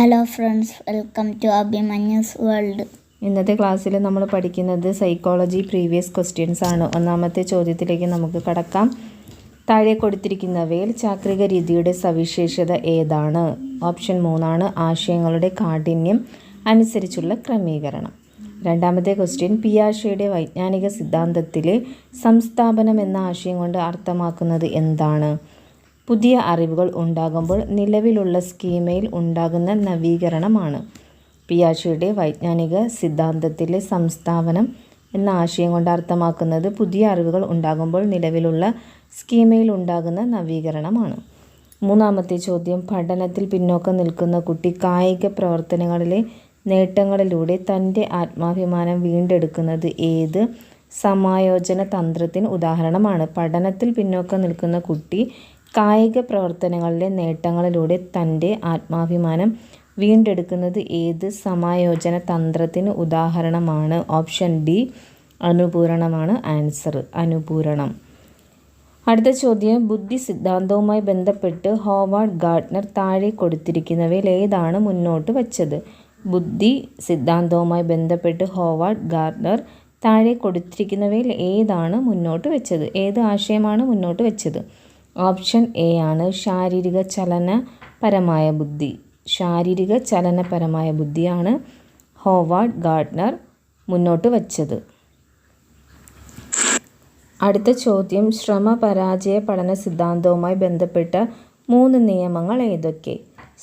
Hello friends, welcome to Abhimanyu's world. ഇന്നത്തെ ക്ലാസ്സിൽ നമ്മൾ പഠിക്കുന്നത് സൈക്കോളജി പ്രീവിയസ് ക്വസ്റ്റ്യൻസ് ആണ്. ഒന്നാമത്തെ ചോദ്യത്തിലേക്ക് നമുക്ക് കടക്കാം. താഴെ കൊടുത്തിരിക്കുന്നവയിൽ ചാക്രിക രീതിയുടെ സവിശേഷത ഏതാണ്? ഓപ്ഷൻ 3 ആശയങ്ങളുടെ കാഠിന്യം അനുസരിച്ചുള്ള ക്രമീകരണം. രണ്ടാമത്തെ ക്വസ്റ്റ്യൻ, പിയാഷെയുടെ വൈജ്ഞാനിക സിദ്ധാന്തത്തിലെ സംസ്ഥാപനം എന്ന ആശയം കൊണ്ട് അർത്ഥമാക്കുന്നത് എന്താണ്? പുതിയ അറിവുകൾ ഉണ്ടാകുമ്പോൾ നിലവിലുള്ള സ്കീമയിൽ ഉണ്ടാകുന്ന നവീകരണമാണ്. പിയാഷെയുടെ വൈജ്ഞാനിക സിദ്ധാന്തത്തിലെ സംസ്ഥാപനം എന്ന ആശയം കൊണ്ട് അർത്ഥമാക്കുന്നത് പുതിയ അറിവുകൾ ഉണ്ടാകുമ്പോൾ നിലവിലുള്ള സ്കീമയിൽ ഉണ്ടാകുന്ന നവീകരണമാണ്. മൂന്നാമത്തെ ചോദ്യം, പഠനത്തിൽ പിന്നോക്കം നിൽക്കുന്ന കുട്ടി കായിക പ്രവർത്തനങ്ങളിലെ നേട്ടങ്ങളിലൂടെ തൻ്റെ ആത്മാഭിമാനം വീണ്ടെടുക്കുന്നത് ഏത് സമായോജന തന്ത്രത്തിന് ഉദാഹരണമാണ്? പഠനത്തിൽ പിന്നോക്കം നിൽക്കുന്ന കുട്ടി കായിക പ്രവർത്തനങ്ങളിലെ നേട്ടങ്ങളിലൂടെ തൻ്റെ ആത്മാഭിമാനം വീണ്ടെടുക്കുന്നത് ഏത് സമായോജന തന്ത്രത്തിന് ഉദാഹരണമാണ്? ഓപ്ഷൻ ഡി അനുപൂരണമാണ് ആൻസർ. അനുപൂരണം. അടുത്ത ചോദ്യം, ബുദ്ധി സിദ്ധാന്തവുമായി ബന്ധപ്പെട്ട് ഹോവാർഡ് ഗാർട്ട്നർ താഴെ കൊടുത്തിരിക്കുന്നവയിൽ ഏതാണ് മുന്നോട്ട് വച്ചത്? ബുദ്ധി സിദ്ധാന്തവുമായി ബന്ധപ്പെട്ട് ഹോവാർഡ് ഗാർട്ട്നർ താഴെ കൊടുത്തിരിക്കുന്നവയിൽ ഏതാണ് മുന്നോട്ട് വെച്ചത്? ഏത് ആശയമാണ് മുന്നോട്ട് വെച്ചത്? ഓപ്ഷൻ എ ആണ് ശാരീരിക ചലനപരമായ ബുദ്ധി. ശാരീരിക ചലനപരമായ ബുദ്ധിയാണ് ഹോവാർഡ് ഗാർട്ട്നർ മുന്നോട്ട് വച്ചത്. അടുത്ത ചോദ്യം, ശ്രമപരാജയ പഠന സിദ്ധാന്തവുമായി ബന്ധപ്പെട്ട 3 നിയമങ്ങൾ ഏതൊക്കെ?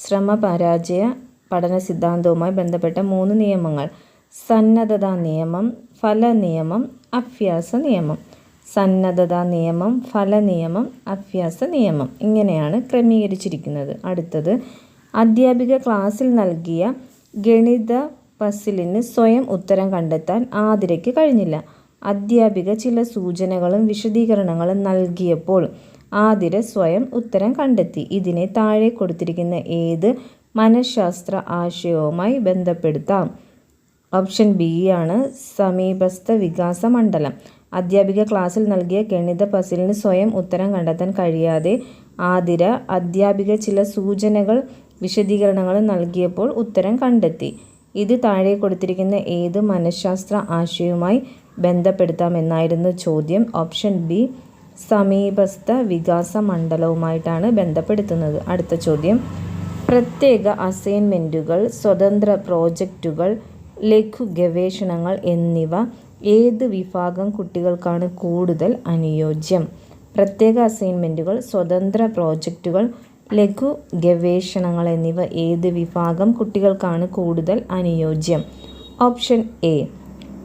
ശ്രമപരാജയ പഠന സിദ്ധാന്തവുമായി ബന്ധപ്പെട്ട 3 നിയമങ്ങൾ: സന്നദ്ധതാ നിയമം, ഫല നിയമം, അഭ്യാസ നിയമം. സന്നദ്ധതാ നിയമം, ഫല നിയമം, അഭ്യാസ നിയമം ഇങ്ങനെയാണ് ക്രമീകരിച്ചിരിക്കുന്നത്. അടുത്തത്, അധ്യാപിക ക്ലാസ്സിൽ നൽകിയ ഗണിത പസിലിന് സ്വയം ഉത്തരം കണ്ടെത്താൻ ആതിരയ്ക്ക് കഴിഞ്ഞില്ല. അധ്യാപിക ചില സൂചനകളും വിശദീകരണങ്ങളും നൽകിയപ്പോൾ ആതിര സ്വയം ഉത്തരം കണ്ടെത്തി. ഇതിനെ താഴെ കൊടുത്തിരിക്കുന്ന ഏത് മനഃശാസ്ത്ര ആശയവുമായി ബന്ധപ്പെടുത്താം? ഓപ്ഷൻ ബി ആണ് സമീപസ്ഥ വികാസ മണ്ഡലം. അധ്യാപിക ക്ലാസ്സിൽ നൽകിയ ഗണിത പസിലിന് സ്വയം ഉത്തരം കണ്ടെത്താൻ കഴിയാതെ ആതിര അധ്യാപിക ചില സൂചനകൾ വിശദീകരണങ്ങൾ നൽകിയപ്പോൾ ഉത്തരം കണ്ടെത്തി. ഇത് താഴെ കൊടുത്തിരിക്കുന്ന ഏത് മനഃശാസ്ത്ര ആശയവുമായി ബന്ധപ്പെടുത്താമെന്നായിരുന്നു ചോദ്യം. ഓപ്ഷൻ ബി സമീപസ്ഥ വികാസ മണ്ഡലവുമായിട്ടാണ് ബന്ധപ്പെടുത്തുന്നത്. അടുത്ത ചോദ്യം, പ്രത്യേക അസൈൻമെൻറ്റുകൾ, സ്വതന്ത്ര പ്രോജക്റ്റുകൾ, ലഘു ഗവേഷണങ്ങൾ എന്നിവ ഏത് വിഭാഗം കുട്ടികൾക്കാണ് കൂടുതൽ അനുയോജ്യം? പ്രത്യേക അസൈൻമെൻറ്റുകൾ, സ്വതന്ത്ര പ്രോജക്റ്റുകൾ, ലഘു ഗവേഷണങ്ങൾ എന്നിവ ഏത് വിഭാഗം കുട്ടികൾക്കാണ് കൂടുതൽ അനുയോജ്യം? ഓപ്ഷൻ എ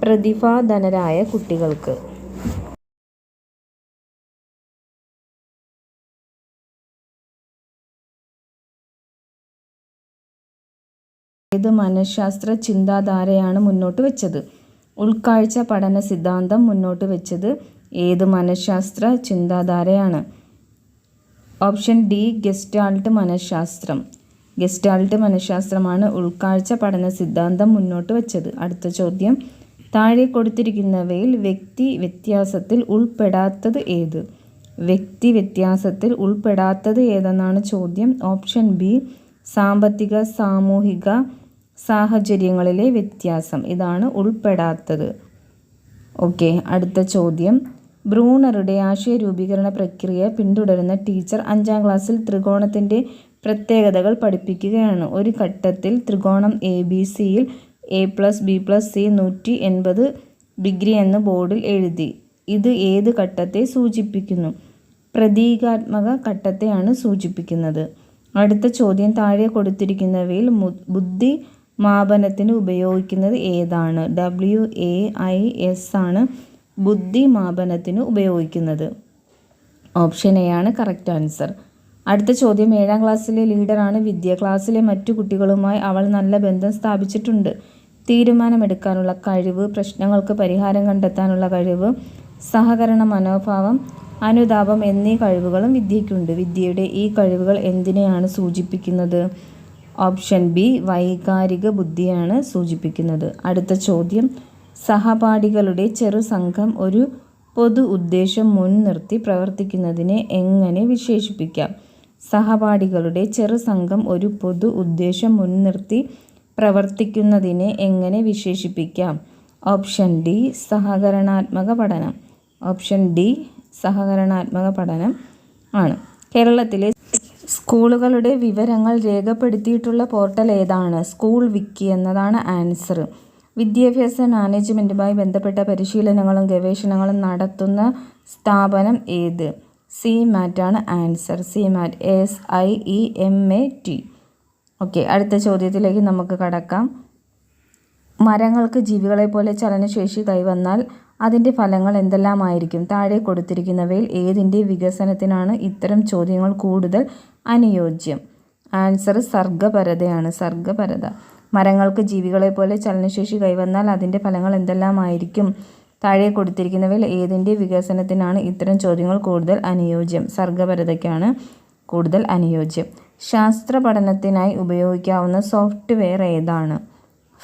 പ്രതിഭാധനരായ കുട്ടികൾക്ക്. ഏത് മനഃശാസ്ത്ര ചിന്താധാരയാണ് മുന്നോട്ട് വെച്ചത്? ഉൾക്കാഴ്ച പഠന സിദ്ധാന്തം മുന്നോട്ട് വെച്ചത് ഏത് മനഃശാസ്ത്ര ചിന്താധാരയാണ്? ഓപ്ഷൻ ഡി ഗെസ്റ്റാൾട്ട് മനഃശാസ്ത്രം. ഗെസ്റ്റാൾട്ട് മനഃശാസ്ത്രമാണ് ഉൾക്കാഴ്ച പഠന സിദ്ധാന്തം മുന്നോട്ട് വെച്ചത്. അടുത്ത ചോദ്യം, താഴെ കൊടുത്തിരിക്കുന്നവയിൽ വ്യക്തി വ്യത്യാസത്തിൽ ഉൾപ്പെടാത്തത് ഏത്? വ്യക്തി വ്യത്യാസത്തിൽ ഉൾപ്പെടാത്തത് ഏതെന്നാണ് ചോദ്യം. ഓപ്ഷൻ ബി സാമ്പത്തിക സാമൂഹിക സാഹചര്യങ്ങളിലെ വ്യത്യാസം. ഇതാണ് ഉൾപ്പെടാത്തത്. ഓക്കെ. അടുത്ത ചോദ്യം, ബ്രൂണറുടെ ആശയ രൂപീകരണ പ്രക്രിയ പിന്തുടരുന്ന ടീച്ചർ 5ാം ക്ലാസ്സിൽ ത്രികോണത്തിൻ്റെ പ്രത്യേകതകൾ പഠിപ്പിക്കുകയാണ്. ഒരു ഘട്ടത്തിൽ ത്രികോണം ABC-യിൽ A+B+C 180 ഡിഗ്രി എന്ന് ബോർഡിൽ എഴുതി. ഇത് ഏത് ഘട്ടത്തെ സൂചിപ്പിക്കുന്നു? പ്രതീകാത്മക ഘട്ടത്തെയാണ് സൂചിപ്പിക്കുന്നത്. അടുത്ത ചോദ്യം, താഴെ കൊടുത്തിരിക്കുന്നവയിൽ ബുദ്ധി മാപനത്തിന് ഉപയോഗിക്കുന്നത് ഏതാണ്? WAIS ആണ് ബുദ്ധി മാപനത്തിന് ഉപയോഗിക്കുന്നത്. ഓപ്ഷൻ എ ആണ് കറക്റ്റ് ആൻസർ. അടുത്ത ചോദ്യം, 7ാം ക്ലാസ്സിലെ ലീഡറാണ് വിദ്യ. ക്ലാസ്സിലെ മറ്റു കുട്ടികളുമായി അവൾ നല്ല ബന്ധം സ്ഥാപിച്ചിട്ടുണ്ട്. തീരുമാനമെടുക്കാനുള്ള കഴിവ്, പ്രശ്നങ്ങൾക്ക് പരിഹാരം കണ്ടെത്താനുള്ള കഴിവ്, സഹകരണ മനോഭാവം, അനുതാപം എന്നീ കഴിവുകളും വിദ്യയ്ക്കുണ്ട്. വിദ്യയുടെ ഈ കഴിവുകൾ എന്തിനെയാണ് സൂചിപ്പിക്കുന്നത്? ഓപ്ഷൻ ബി വൈകാരിക ബുദ്ധിയാണ് സൂചിപ്പിക്കുന്നത്. അടുത്ത ചോദ്യം, സഹപാഠികളുടെ ചെറുസംഘം ഒരു പൊതു ഉദ്ദേശം മുൻനിർത്തി പ്രവർത്തിക്കുന്നതിനെ എങ്ങനെ വിശേഷിപ്പിക്കാം? സഹപാഠികളുടെ ചെറുസംഘം ഒരു പൊതു ഉദ്ദേശം മുൻനിർത്തി പ്രവർത്തിക്കുന്നതിനെ എങ്ങനെ വിശേഷിപ്പിക്കാം? ഓപ്ഷൻ ഡി സഹകരണാത്മക പഠനം. ഓപ്ഷൻ ഡി സഹകരണാത്മക പഠനം ആണ്. കേരളത്തിലെ സ്കൂളുകളുടെ വിവരങ്ങൾ രേഖപ്പെടുത്തിയിട്ടുള്ള പോർട്ടൽ ഏതാണ്? സ്കൂൾ വിക്കി എന്നതാണ് ആൻസർ. വിദ്യാഭ്യാസ മാനേജ്മെൻറ്റുമായി ബന്ധപ്പെട്ട പരിശീലനങ്ങളും ഗവേഷണങ്ങളും നടത്തുന്ന സ്ഥാപനം ഏത്? CMAT ആണ് ആൻസർ. CMAT SIEMAT. ഓക്കെ, അടുത്ത ചോദ്യത്തിലേക്ക് നമുക്ക് കടക്കാം. മരങ്ങൾക്ക് ജീവികളെ പോലെ ചലനശേഷി കൈവന്നാൽ അതിൻ്റെ ഫലങ്ങൾ എന്തെല്ലാമായിരിക്കും? താഴെ കൊടുത്തിരിക്കുന്നവയിൽ ഏതിൻ്റെ വികസനത്തിനാണ് ഇത്തരം ചോദ്യങ്ങൾ കൂടുതൽ അനുയോജ്യം? ആൻസർ സർഗ്ഗപരതയാണ്. സർഗ്ഗപരത. മരങ്ങൾക്ക് ജീവികളെ പോലെ ചലനശേഷി കൈവന്നാൽ അതിൻ്റെ ഫലങ്ങൾ എന്തെല്ലാമായിരിക്കും? താഴെ കൊടുത്തിരിക്കുന്നവയിൽ ഏതിൻ്റെ വികസനത്തിനാണ് ഇത്തരം ചോദ്യങ്ങൾ കൂടുതൽ അനുയോജ്യം? സർഗ്ഗപരതയ്ക്കാണ് കൂടുതൽ അനുയോജ്യം. ശാസ്ത്ര പഠനത്തിനായി ഉപയോഗിക്കാവുന്ന സോഫ്റ്റ്വെയർ ഏതാണ്?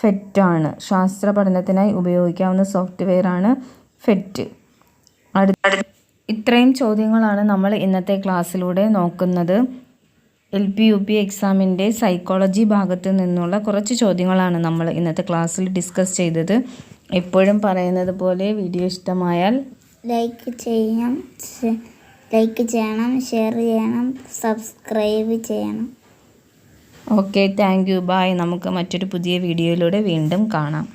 ഫെറ്റ് ആണ്. ശാസ്ത്ര പഠനത്തിനായി ഉപയോഗിക്കാവുന്ന സോഫ്റ്റ്വെയർ ആണ് ഫെറ്റ്. ഇത്രയും ചോദ്യങ്ങളാണ് നമ്മൾ ഇന്നത്തെ ക്ലാസ്സിലൂടെ നോക്കുന്നത്. LP UP എക്സാമിൻ്റെ സൈക്കോളജി ഭാഗത്ത് നിന്നുള്ള കുറച്ച് ചോദ്യങ്ങളാണ് നമ്മൾ ഇന്നത്തെ ക്ലാസ്സിൽ ഡിസ്കസ് ചെയ്തത്. എപ്പോഴും പറയുന്നത് പോലെ വീഡിയോ ഇഷ്ടമായാൽ ലൈക്ക് ചെയ്യണം, ഷെയർ ചെയ്യണം, സബ്സ്ക്രൈബ് ചെയ്യണം. Okay, thank you, bye. നമുക്ക് മറ്റൊരു പുതിയ വീഡിയോയിലൂടെ വീണ്ടും കാണാം.